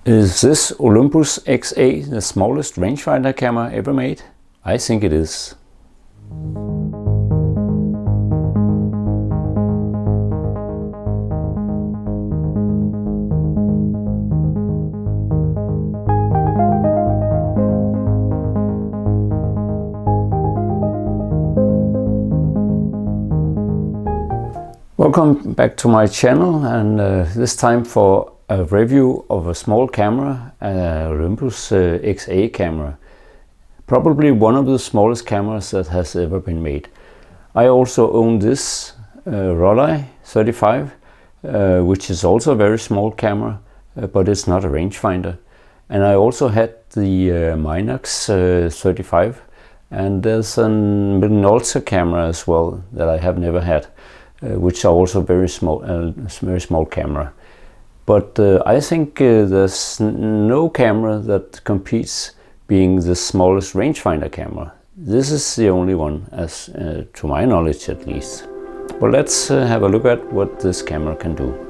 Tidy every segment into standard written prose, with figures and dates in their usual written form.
Is this Olympus XA the smallest rangefinder camera ever made? I think it is. Welcome back to my channel, and this time for a review of a small camera, Olympus XA camera. Probably one of the smallest cameras that has ever been made. I also own this Rollei 35, which is also a very small camera, but it's not a rangefinder. And I also had the Minox 35, and there's a Minolta camera as well that I have never had, which are also very small camera. But I think there's no camera that competes being the smallest rangefinder camera. This is the only one, as to my knowledge at least. Well, let's have a look at what this camera can do.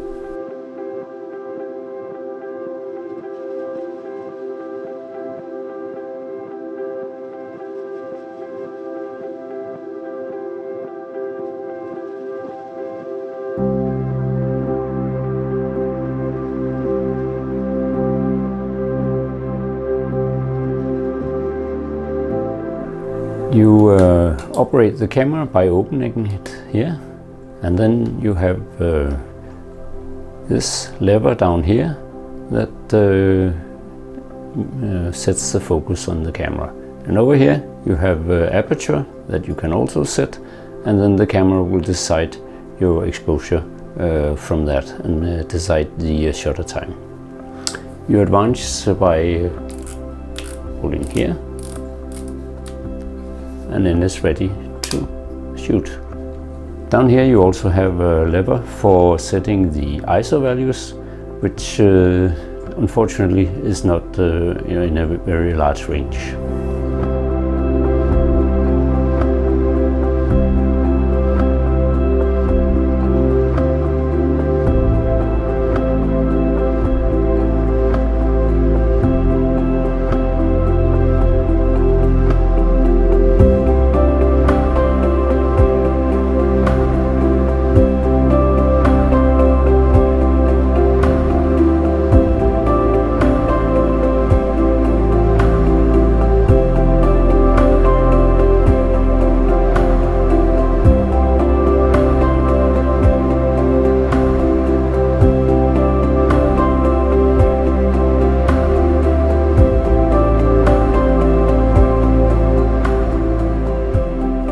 You operate the camera by opening it here, and then you have this lever down here that sets the focus on the camera. And over here you have aperture that you can also set, and then the camera will decide your exposure from that and decide the shutter time. You advance by holding here, and then it's ready to shoot. Down here you also have a lever for setting the ISO values, which unfortunately is not in a very large range.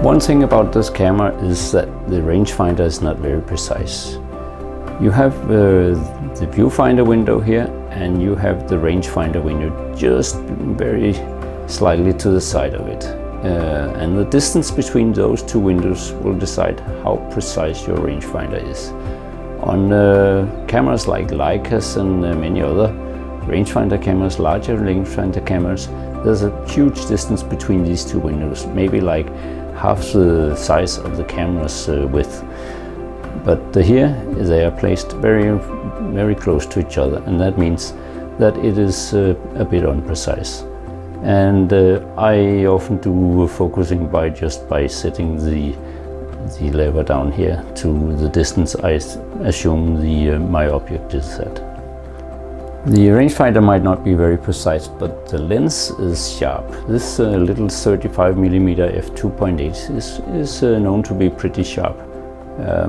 One thing about this camera is that the rangefinder is not very precise. You have the viewfinder window here, and you have the rangefinder window just very slightly to the side of it. And the distance between those two windows will decide how precise your rangefinder is. On cameras like Leicas and many other rangefinder cameras, larger rangefinder cameras, there's a huge distance between these two windows, maybe like half the size of the camera's width. But here they are placed very close to each other, and that means that it is a bit imprecise. And I often do focusing by setting the lever down here to the distance I assume my object is at. The rangefinder might not be very precise, but the lens is sharp. This little 35mm f2.8 is known to be pretty sharp.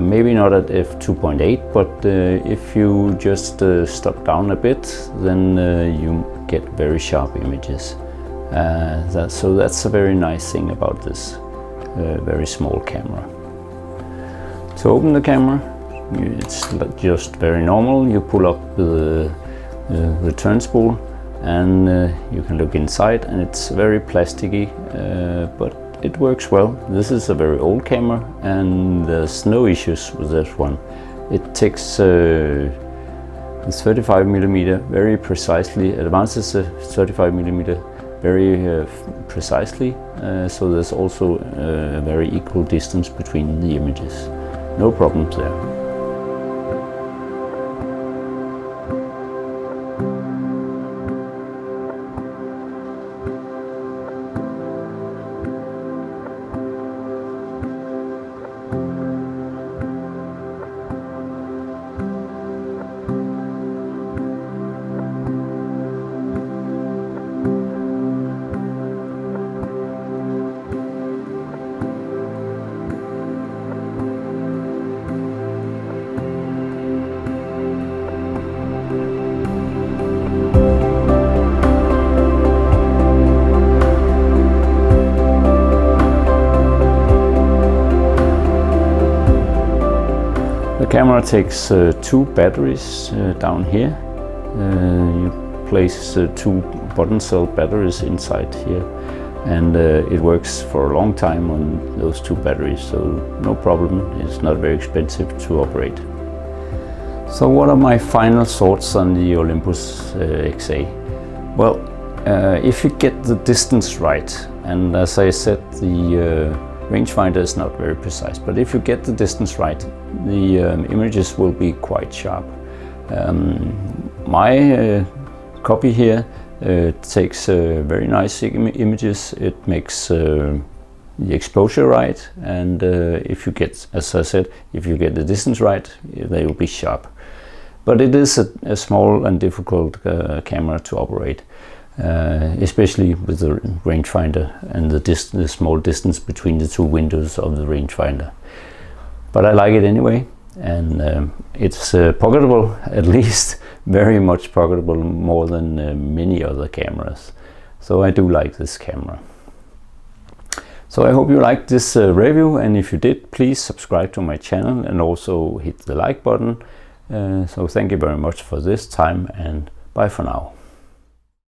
Maybe not at f2.8, but if you just stop down a bit, then you get very sharp images. So that's a very nice thing about this very small camera. To open the camera, it's just very normal. You pull up the turn spool, and you can look inside, and it's very plasticky, but it works well. This is a very old camera, and there's no issues with this one. It takes this 35mm very precisely, advances the 35mm very precisely, so there's also a very equal distance between the images. No problems there. camera takes 2 batteries down here. You place 2 button cell batteries inside here, and it works for a long time on those 2 batteries, so no problem. It's not very expensive to operate. So what are my final thoughts on the Olympus XA? Well, if you get the distance right, and as I said, the rangefinder is not very precise, but if you get the distance right, the images will be quite sharp. My copy here takes very nice images. It makes the exposure right, and if you get, as I said, if you get the distance right, they will be sharp. But it is a small and difficult camera to operate, especially with the rangefinder and the small distance between the 2 windows of the rangefinder. But I like it anyway, and it's pocketable, at least very much pocketable, more than many other cameras. So I do like this camera. So I hope you liked this review, and if you did, please subscribe to my channel and also hit the like button. So thank you very much for this time, and bye for now.